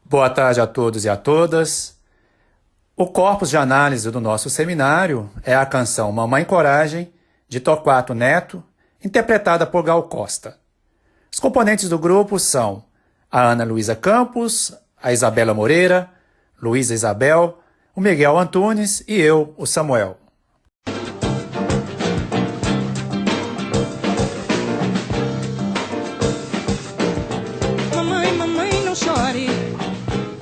Boa tarde a todos e a todas. O corpus de análise do nosso seminário é a canção Mamãe Coragem, de Torquato Neto, interpretada por Gal Costa. Os componentes do grupo são a Ana Luísa Campos, a Isabela Moreira, Luísa Isabel, o Miguel Antunes e eu, o Samuel. Mamãe, mamãe, não chore,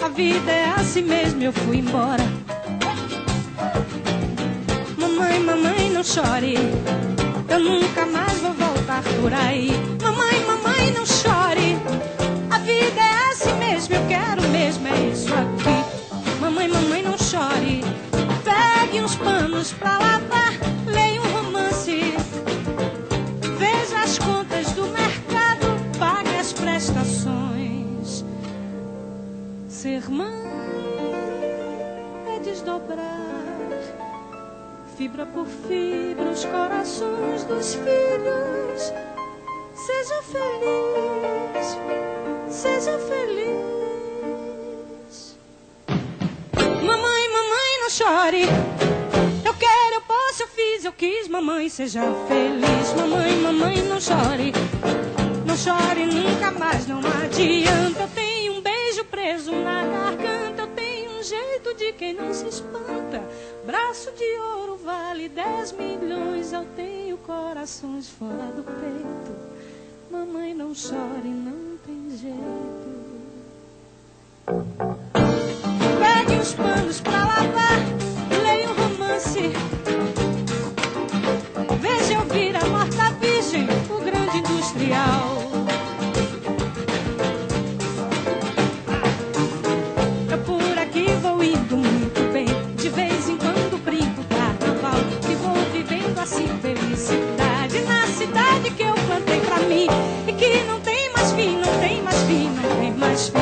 a vida é assim mesmo, eu fui embora. Mamãe, mamãe, não chore, eu nunca mais vou voltar por aí. Mamãe, mamãe, não chore, a vida é assim mesmo, eu quero mesmo, é isso aqui. Mamãe, mamãe, não chore, pegue uns panos pra lavar, leia um romance, veja as contas do mercado, pague as prestações. Ser mãe é desdobrar, fibra por fibra, os corações dos filhos. Seja feliz, seja feliz. Mamãe, mamãe, não chore, eu quero, eu posso, eu fiz, eu quis. Mamãe, seja feliz. Mamãe, mamãe, não chore, não chore nunca mais, não adianta. Eu tenho um beijo preso na garganta, eu tenho um jeito de quem não se espanta. Braço de ouro vale 10 milhões, eu tenho corações fora do peito. Mamãe, não chore, não tem jeito. Pegue os panos pra lavar, leia um romance, veja eu vir a morta virgem, o grande industrial. Eu por aqui vou indo muito bem, de vez em quando brinco carnaval, e vou vivendo assim felicidade na cidade que eu plantei pra mim, e que não tem mais fim, não tem mais fim, não tem mais fim.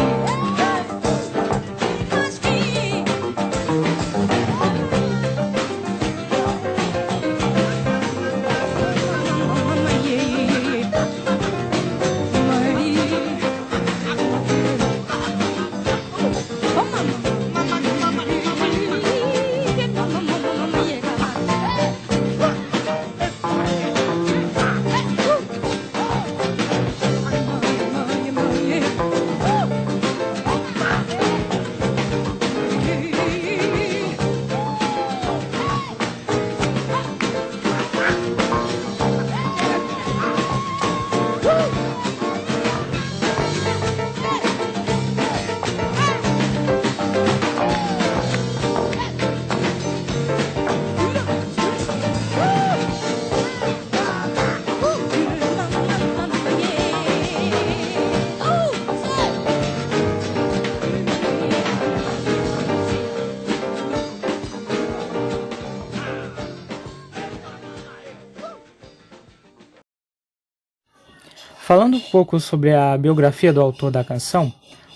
Falando um pouco sobre a biografia do autor da canção,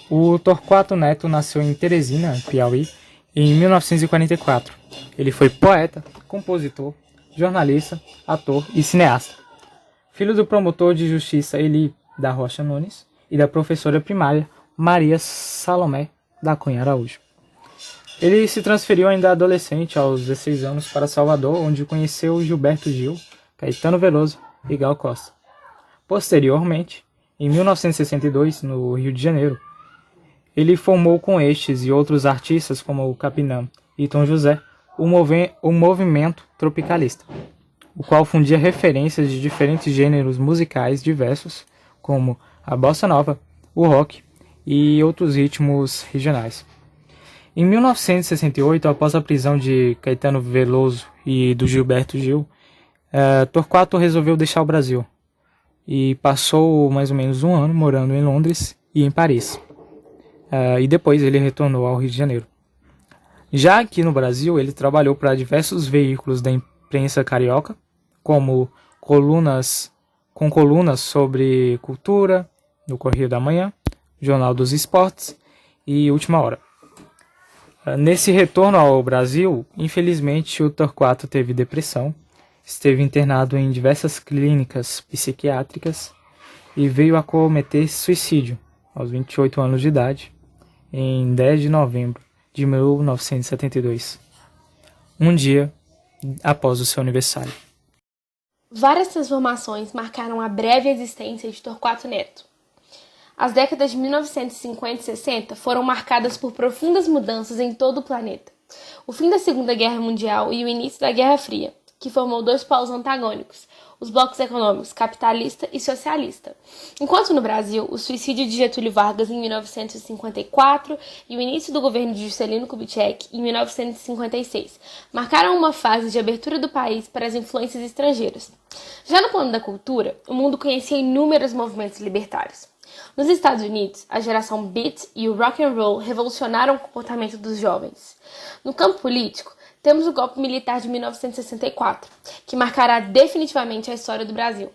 o Torquato Neto nasceu em Teresina, Piauí, em 1944. Ele foi poeta, compositor, jornalista, ator e cineasta. Filho do promotor de justiça Eli da Rocha Nunes e da professora primária Maria Salomé da Cunha Araújo. Ele se transferiu ainda adolescente, aos 16 anos, para Salvador, onde conheceu Gilberto Gil, Caetano Veloso e Gal Costa. Posteriormente, em 1962, no Rio de Janeiro, ele formou com estes e outros artistas como o Capinã e Tom José o movimento tropicalista, o qual fundia referências de diferentes gêneros musicais diversos, como a bossa nova, o rock e outros ritmos regionais. Em 1968, após a prisão de Caetano Veloso e do Gilberto Gil, Torquato resolveu deixar o Brasil e passou mais ou menos um ano morando em Londres e em Paris. E depois ele retornou ao Rio de Janeiro. Já aqui no Brasil, ele trabalhou para diversos veículos da imprensa carioca, como colunas sobre cultura, no Correio da Manhã, Jornal dos Esportes e Última Hora. Nesse retorno ao Brasil, infelizmente o Torquato teve depressão, esteve internado em diversas clínicas psiquiátricas e veio a cometer suicídio aos 28 anos de idade, em 10 de novembro de 1972, um dia após o seu aniversário. Várias transformações marcaram a breve existência de Torquato Neto. As décadas de 1950 e 60 foram marcadas por profundas mudanças em todo o planeta. O fim da Segunda Guerra Mundial e o início da Guerra Fria, que formou dois polos antagônicos, os blocos econômicos capitalista e socialista. Enquanto no Brasil, o suicídio de Getúlio Vargas em 1954 e o início do governo de Juscelino Kubitschek em 1956 marcaram uma fase de abertura do país para as influências estrangeiras. Já no plano da cultura, o mundo conhecia inúmeros movimentos libertários. Nos Estados Unidos, a geração Beat e o rock and roll revolucionaram o comportamento dos jovens. No campo político, temos o golpe militar de 1964, que marcará definitivamente a história do Brasil.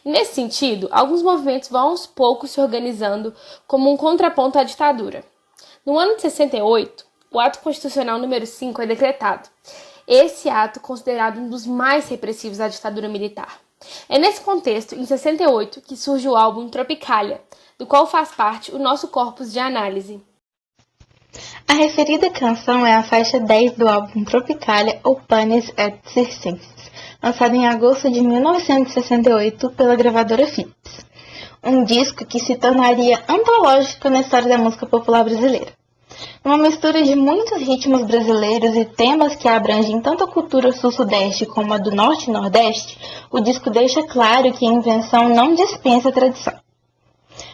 E nesse sentido, alguns movimentos vão aos poucos se organizando como um contraponto à ditadura. No ano de 68, o Ato Constitucional número 5 é decretado. Esse ato considerado um dos mais repressivos da ditadura militar. É nesse contexto, em 68, que surge o álbum Tropicália, do qual faz parte o nosso corpus de análise. A referida canção é a faixa 10 do álbum Tropicália ou Panis et Circenses, lançado em agosto de 1968 pela gravadora Philips. Um disco que se tornaria antológico na história da música popular brasileira. Uma mistura de muitos ritmos brasileiros e temas que abrangem tanto a cultura sul-sudeste como a do norte e nordeste, o disco deixa claro que a invenção não dispensa a tradição.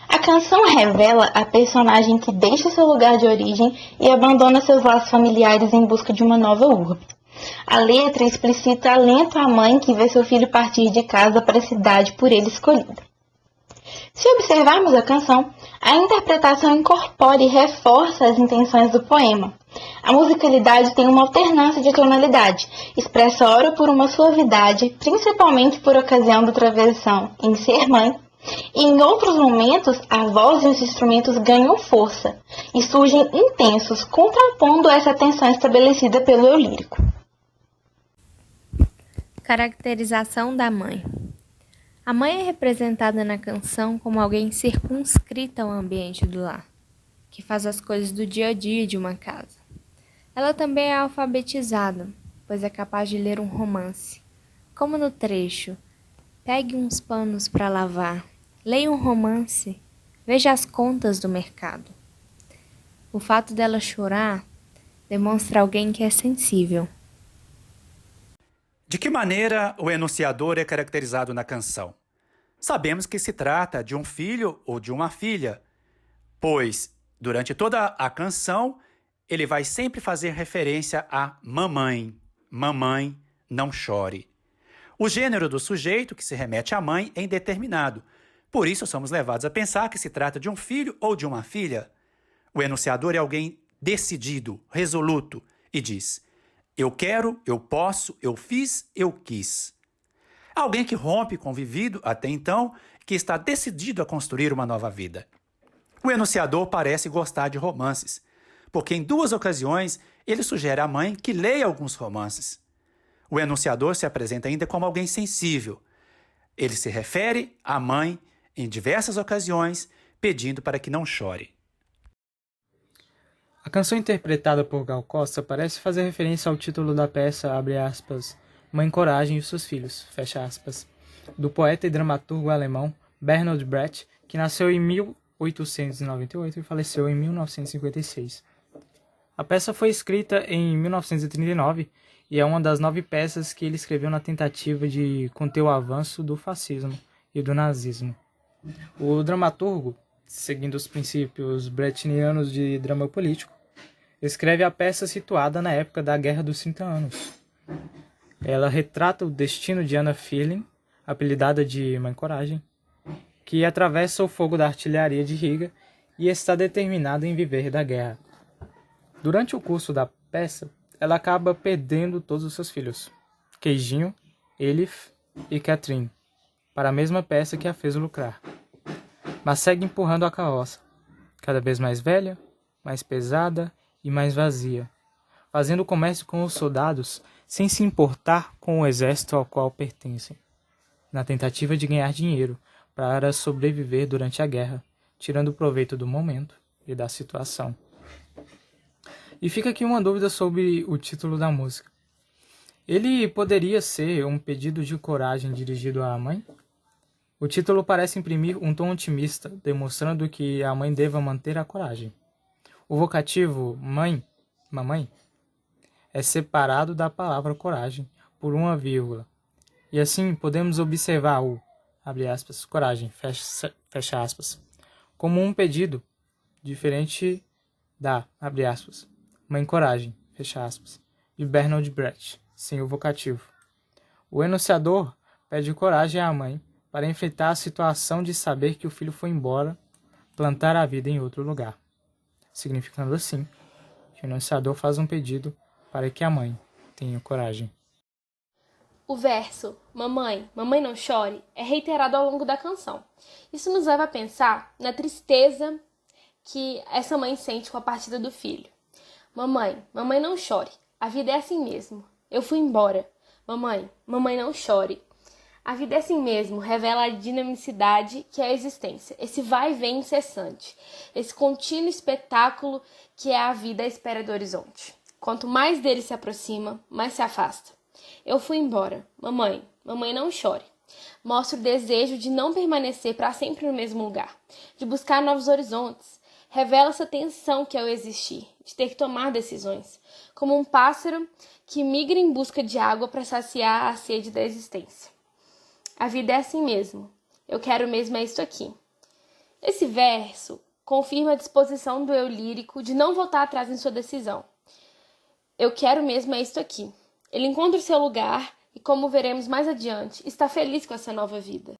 A canção revela a personagem que deixa seu lugar de origem e abandona seus laços familiares em busca de uma nova urbe. A letra explicita alento à mãe que vê seu filho partir de casa para a cidade por ele escolhida. Se observarmos a canção, a interpretação incorpora e reforça as intenções do poema. A musicalidade tem uma alternância de tonalidade, expressa ora por uma suavidade, principalmente por ocasião da travessão em ser mãe, e em outros momentos a voz e os instrumentos ganham força e surgem intensos, contrapondo essa tensão estabelecida pelo eu lírico. Caracterização da mãe. A mãe é representada na canção como alguém circunscrita ao ambiente do lar, que faz as coisas do dia a dia de uma casa. Ela também é alfabetizada, pois é capaz de ler um romance, como no trecho: pegue uns panos para lavar, leia um romance, veja as contas do mercado. O fato dela chorar demonstra alguém que é sensível. De que maneira o enunciador é caracterizado na canção? Sabemos que se trata de um filho ou de uma filha, pois, durante toda a canção, ele vai sempre fazer referência a mamãe. Mamãe, não chore. O gênero do sujeito que se remete à mãe é indeterminado. Por isso, somos levados a pensar que se trata de um filho ou de uma filha. O enunciador é alguém decidido, resoluto, e diz: eu quero, eu posso, eu fiz, eu quis. Alguém que rompe com o vivido até então, que está decidido a construir uma nova vida. O enunciador parece gostar de romances, porque em 2 ocasiões ele sugere à mãe que leia alguns romances. O enunciador se apresenta ainda como alguém sensível. Ele se refere à mãe em diversas ocasiões, pedindo para que não chore. A canção interpretada por Gal Costa parece fazer referência ao título da peça, abre aspas, Mãe Coragem e os seus filhos, fecha aspas, do poeta e dramaturgo alemão Bertolt Brecht, que nasceu em 1898 e faleceu em 1956. A peça foi escrita em 1939 e é uma das 9 peças que ele escreveu na tentativa de conter o avanço do fascismo e do nazismo. O dramaturgo, seguindo os princípios brechtianos de drama político, escreve a peça situada na época da Guerra dos 30 Anos. Ela retrata o destino de Anna Fieling, apelidada de Mãe Coragem, que atravessa o fogo da artilharia de Riga e está determinada em viver da guerra. Durante o curso da peça, ela acaba perdendo todos os seus filhos, Queijinho, Elif e Catherine, para a mesma peça que a fez lucrar. Mas segue empurrando a carroça, cada vez mais velha, mais pesada e mais vazia, fazendo comércio com os soldados sem se importar com o exército ao qual pertencem, na tentativa de ganhar dinheiro para sobreviver durante a guerra, tirando proveito do momento e da situação. E fica aqui uma dúvida sobre o título da música. Ele poderia ser um pedido de coragem dirigido à mãe? O título parece imprimir um tom otimista, demonstrando que a mãe deva manter a coragem. O vocativo mãe, mamãe, é separado da palavra coragem por uma vírgula. E assim podemos observar o, abre aspas, coragem, fecha aspas, como um pedido, diferente da, abre aspas, mãe coragem, fecha aspas, de Bertolt Brecht, sem o vocativo. O enunciador pede coragem à mãe para enfrentar a situação de saber que o filho foi embora plantar a vida em outro lugar, significando assim que o enunciador faz um pedido para que a mãe tenha coragem. O verso "Mamãe, mamãe não chore" é reiterado ao longo da canção. Isso nos leva a pensar na tristeza que essa mãe sente com a partida do filho. Mamãe, mamãe não chore, a vida é assim mesmo, eu fui embora. Mamãe, mamãe não chore. A vida é assim mesmo, revela a dinamicidade que é a existência, esse vai e vem incessante, esse contínuo espetáculo que é a vida à espera do horizonte. Quanto mais dele se aproxima, mais se afasta. Eu fui embora. Mamãe, mamãe não chore. Mostra o desejo de não permanecer para sempre no mesmo lugar, de buscar novos horizontes. Revela essa tensão que é o existir, de ter que tomar decisões, como um pássaro que migra em busca de água para saciar a sede da existência. A vida é assim mesmo. Eu quero mesmo é isto aqui. Esse verso confirma a disposição do eu lírico de não voltar atrás em sua decisão. Eu quero mesmo é isto aqui. Ele encontra o seu lugar e, como veremos mais adiante, está feliz com essa nova vida.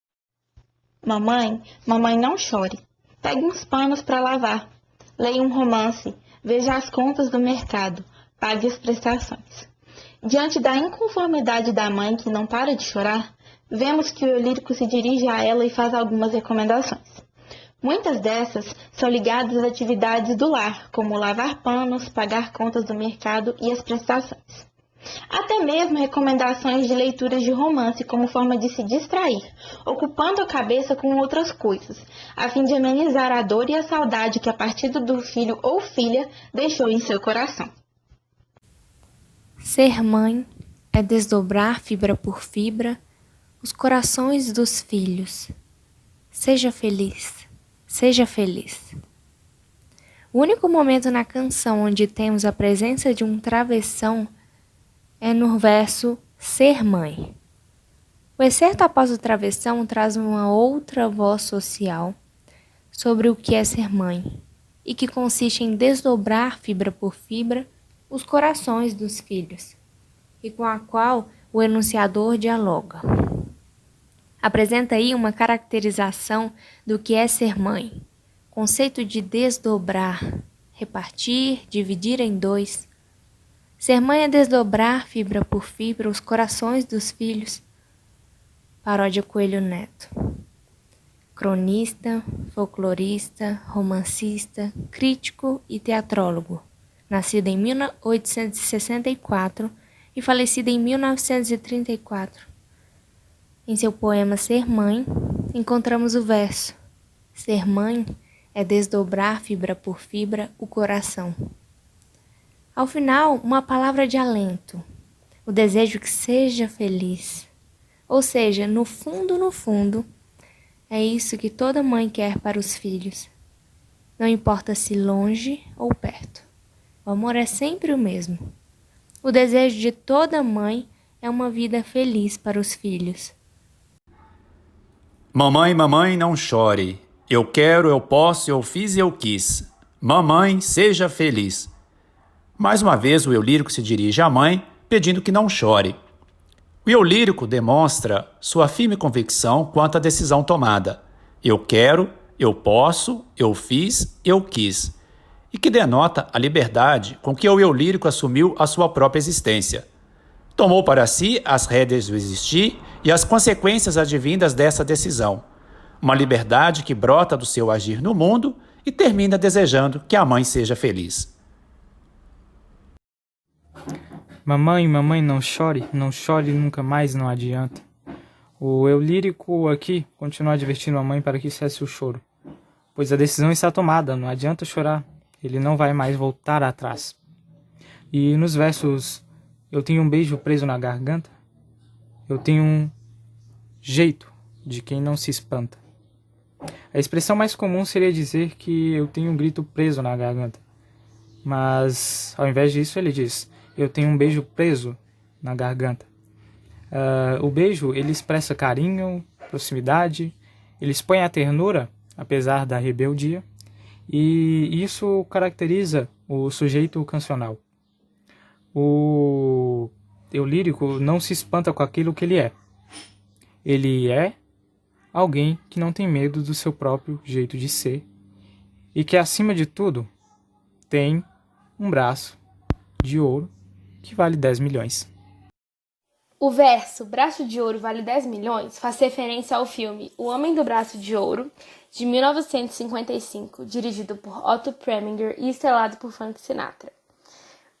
Mamãe, mamãe não chore. Pegue uns panos para lavar. Leia um romance. Veja as contas do mercado. Pague as prestações. Diante da inconformidade da mãe que não para de chorar, vemos que o eu lírico se dirige a ela e faz algumas recomendações. Muitas dessas são ligadas às atividades do lar, como lavar panos, pagar contas do mercado e as prestações. Até mesmo recomendações de leituras de romance como forma de se distrair, ocupando a cabeça com outras coisas, a fim de amenizar a dor e a saudade que a partida do filho ou filha deixou em seu coração. Ser mãe é desdobrar fibra por fibra os corações dos filhos. Seja feliz, seja feliz. O único momento na canção onde temos a presença de um travessão é no verso ser mãe. O excerto após o travessão traz uma outra voz social sobre o que é ser mãe e que consiste em desdobrar fibra por fibra os corações dos filhos e com a qual o enunciador dialoga. Apresenta aí uma caracterização do que é ser mãe, conceito de desdobrar, repartir, dividir em dois. Ser mãe é desdobrar fibra por fibra os corações dos filhos. Paródia Coelho Neto. Cronista, folclorista, romancista, crítico e teatrólogo. Nascido em 1864 e falecido em 1934. Em seu poema Ser Mãe, encontramos o verso: ser mãe é desdobrar fibra por fibra o coração. Ao final, uma palavra de alento, o desejo que seja feliz. Ou seja, no fundo, é isso que toda mãe quer para os filhos. Não importa se longe ou perto, o amor é sempre o mesmo. O desejo de toda mãe é uma vida feliz para os filhos. Mamãe, mamãe, não chore. Eu quero, eu posso, eu fiz e eu quis. Mamãe, seja feliz. Mais uma vez, o eu lírico se dirige à mãe, pedindo que não chore. O eu lírico demonstra sua firme convicção quanto à decisão tomada. Eu quero, eu posso, eu fiz, eu quis. E que denota a liberdade com que o eu lírico assumiu a sua própria existência. Tomou para si as rédeas do existir e as consequências advindas dessa decisão. Uma liberdade que brota do seu agir no mundo e termina desejando que a mãe seja feliz. Mamãe, mamãe, não chore nunca mais, não adianta. O eu lírico aqui continua advertindo a mãe para que cesse o choro, pois a decisão está tomada, não adianta chorar. ele não vai mais voltar atrás. E nos versos, eu tenho um beijo preso na garganta, eu tenho um jeito de quem não se espanta. A expressão mais comum seria dizer que eu tenho um grito preso na garganta. Mas, ao invés disso, ele diz, eu tenho um beijo preso na garganta. O beijo, ele expressa carinho, proximidade, ele expõe a ternura, apesar da rebeldia, e isso caracteriza o sujeito cancional. O eu lírico não se espanta com aquilo que ele é. Ele é alguém que não tem medo do seu próprio jeito de ser e que, acima de tudo, tem um braço de ouro que vale 10 milhões. O verso Braço de Ouro vale 10 milhões faz referência ao filme O Homem do Braço de Ouro, de 1955, dirigido por Otto Preminger e estrelado por Frank Sinatra.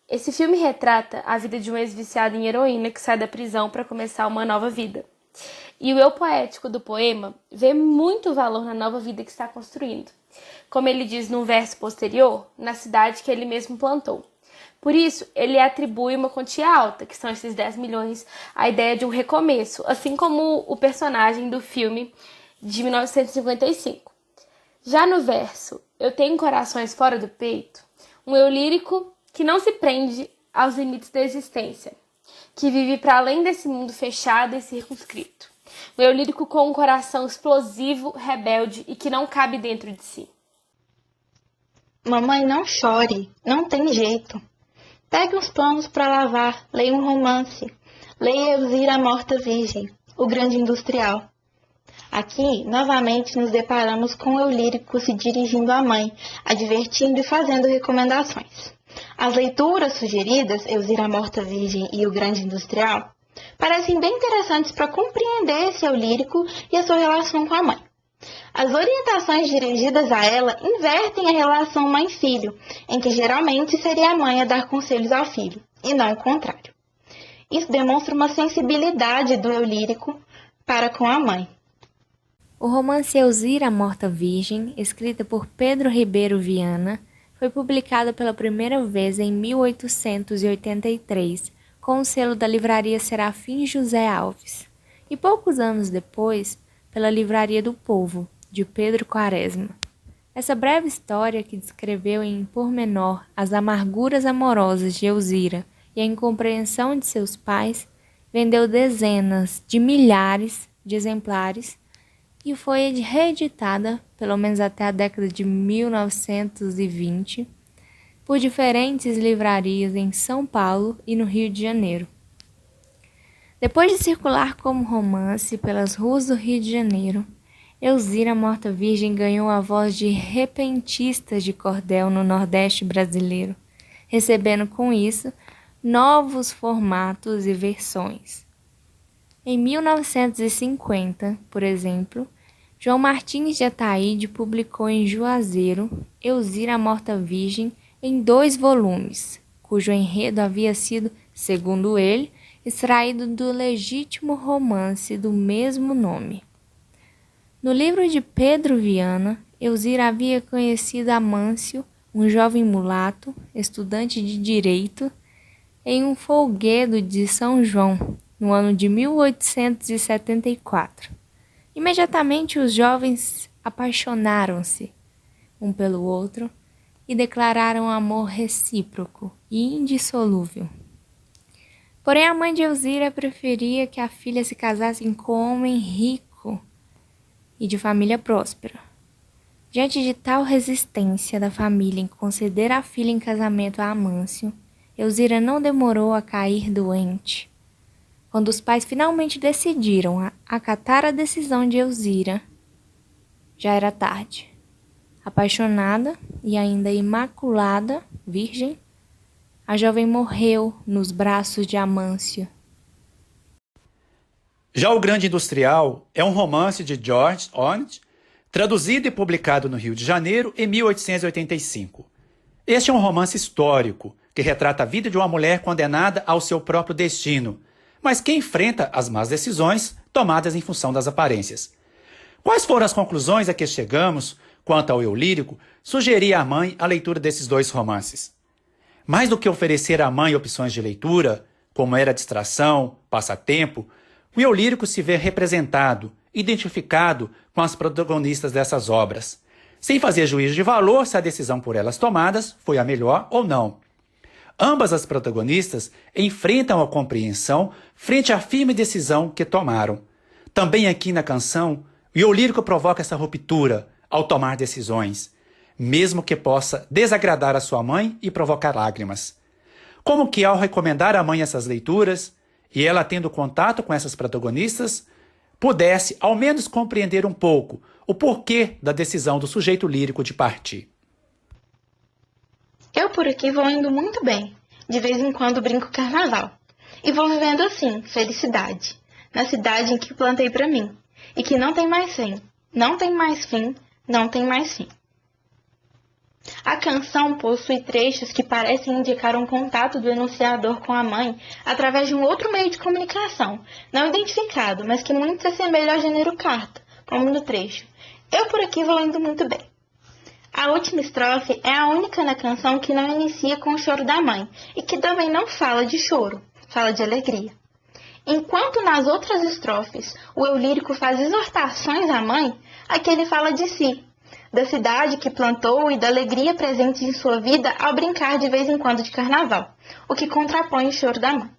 Esse filme retrata a vida de um ex-viciado em heroína que sai da prisão para começar uma nova vida. E o eu poético do poema vê muito valor na nova vida que está construindo. Como ele diz num verso posterior, na cidade que ele mesmo plantou. Por isso, ele atribui uma quantia alta, que são esses 10 milhões, à ideia de um recomeço, assim como o personagem do filme de 1955. Já no verso Eu Tenho Corações Fora do Peito, um eu lírico que não se prende aos limites da existência, que vive para além desse mundo fechado e circunscrito. Um eu lírico com um coração explosivo, rebelde e que não cabe dentro de si. Mamãe, não chore, não tem jeito. Pegue uns panos para lavar, leia um romance. Leia Elzira Morta Virgem, o grande industrial. Aqui, novamente, nos deparamos com o eu lírico se dirigindo à mãe, advertindo e fazendo recomendações. As leituras sugeridas, Elzira Morta Virgem e o grande industrial, parecem bem interessantes para compreender esse eu lírico e a sua relação com a mãe. As orientações dirigidas a ela invertem a relação mãe-filho, em que geralmente seria a mãe a dar conselhos ao filho, e não o contrário. Isso demonstra uma sensibilidade do eu lírico para com a mãe. O romance Elzira Morta Virgem, escrita por Pedro Ribeiro Viana, foi publicado pela primeira vez em 1883, com o selo da livraria Serafim José Alves, e poucos anos depois, pela Livraria do Povo, de Pedro Quaresma. Essa breve história, que descreveu em pormenor as amarguras amorosas de Elzira e a incompreensão de seus pais, vendeu dezenas de milhares de exemplares e foi reeditada, pelo menos até a década de 1920, por diferentes livrarias em São Paulo e no Rio de Janeiro. Depois de circular como romance pelas ruas do Rio de Janeiro, Elzira Morta Virgem ganhou a voz de repentistas de cordel no Nordeste brasileiro, recebendo com isso novos formatos e versões. Em 1950, por exemplo, João Martins de Ataíde publicou em Juazeiro Elzira Morta Virgem em 2 volumes, cujo enredo havia sido, segundo ele, extraído do legítimo romance do mesmo nome. No livro de Pedro Viana, Elzira havia conhecido Amâncio, um jovem mulato, estudante de direito, em um folguedo de São João, no ano de 1874. Imediatamente os jovens apaixonaram-se um pelo outro e declararam amor recíproco e indissolúvel. Porém, a mãe de Elzira preferia que a filha se casasse com um homem rico e de família próspera. Diante de tal resistência da família em conceder a filha em casamento a Amâncio, Elzira não demorou a cair doente. Quando os pais finalmente decidiram acatar a decisão de Elzira, já era tarde. Apaixonada e ainda imaculada, virgem, a jovem morreu nos braços de Amâncio. Já O Grande Industrial é um romance de George Orne, traduzido e publicado no Rio de Janeiro em 1885. Este é um romance histórico que retrata a vida de uma mulher condenada ao seu próprio destino, mas que enfrenta as más decisões tomadas em função das aparências. Quais foram as conclusões a que chegamos Quanto ao eu lírico, sugeri à mãe a leitura desses 2 romances. Mais do que oferecer à mãe opções de leitura, como era distração, passatempo, o eu lírico se vê representado, identificado com as protagonistas dessas obras, sem fazer juízo de valor se a decisão por elas tomadas foi a melhor ou não. Ambas as protagonistas enfrentam a compreensão frente à firme decisão que tomaram. Também aqui na canção, o eu lírico provoca essa ruptura ao tomar decisões, mesmo que possa desagradar a sua mãe e provocar lágrimas. Como que ao recomendar à mãe essas leituras, e ela tendo contato com essas protagonistas, pudesse ao menos compreender um pouco o porquê da decisão do sujeito lírico de partir. Eu por aqui vou indo muito bem. De vez em quando brinco carnaval. E vou vivendo assim, felicidade. Na cidade em que plantei pra mim. E que não tem mais fim. Não tem mais fim. Não tem mais fim. A canção possui trechos que parecem indicar um contato do enunciador com a mãe através de um outro meio de comunicação, não identificado, mas que muito se assemelha ao gênero carta, como no trecho "Eu por aqui vou indo muito bem". A última estrofe é a única na canção que não inicia com o choro da mãe e que também não fala de choro, fala de alegria. Enquanto nas outras estrofes o eu lírico faz exortações à mãe, aqui ele fala de si, da cidade que plantou e da alegria presente em sua vida ao brincar de vez em quando de carnaval, o que contrapõe o choro da mãe.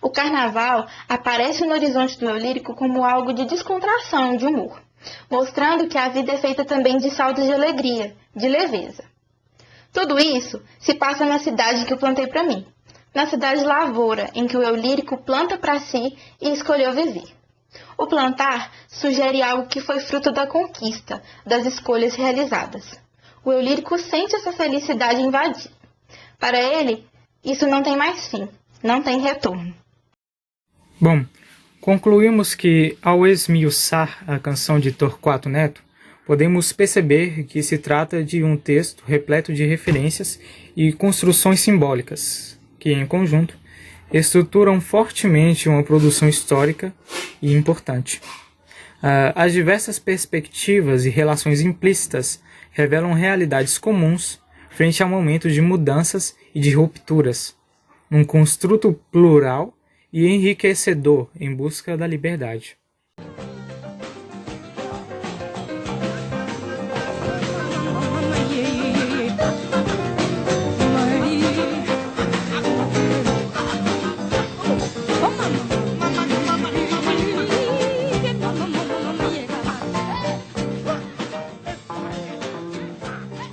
O carnaval aparece no horizonte do eu lírico como algo de descontração, de humor, mostrando que a vida é feita também de saltos de alegria, de leveza. Tudo isso se passa na cidade que eu plantei para mim, na cidade lavoura, em que o eu lírico planta para si e escolheu viver. O plantar sugere algo que foi fruto da conquista, das escolhas realizadas. O eu lírico sente essa felicidade invadir. Para ele, isso não tem mais fim, não tem retorno. Bom, concluímos que, ao esmiuçar a canção de Torquato Neto, podemos perceber que se trata de um texto repleto de referências e construções simbólicas, que, em conjunto, estruturam fortemente uma produção histórica e importante. As diversas perspectivas e relações implícitas revelam realidades comuns frente a momentos de mudanças e de rupturas, num construto plural e enriquecedor em busca da liberdade.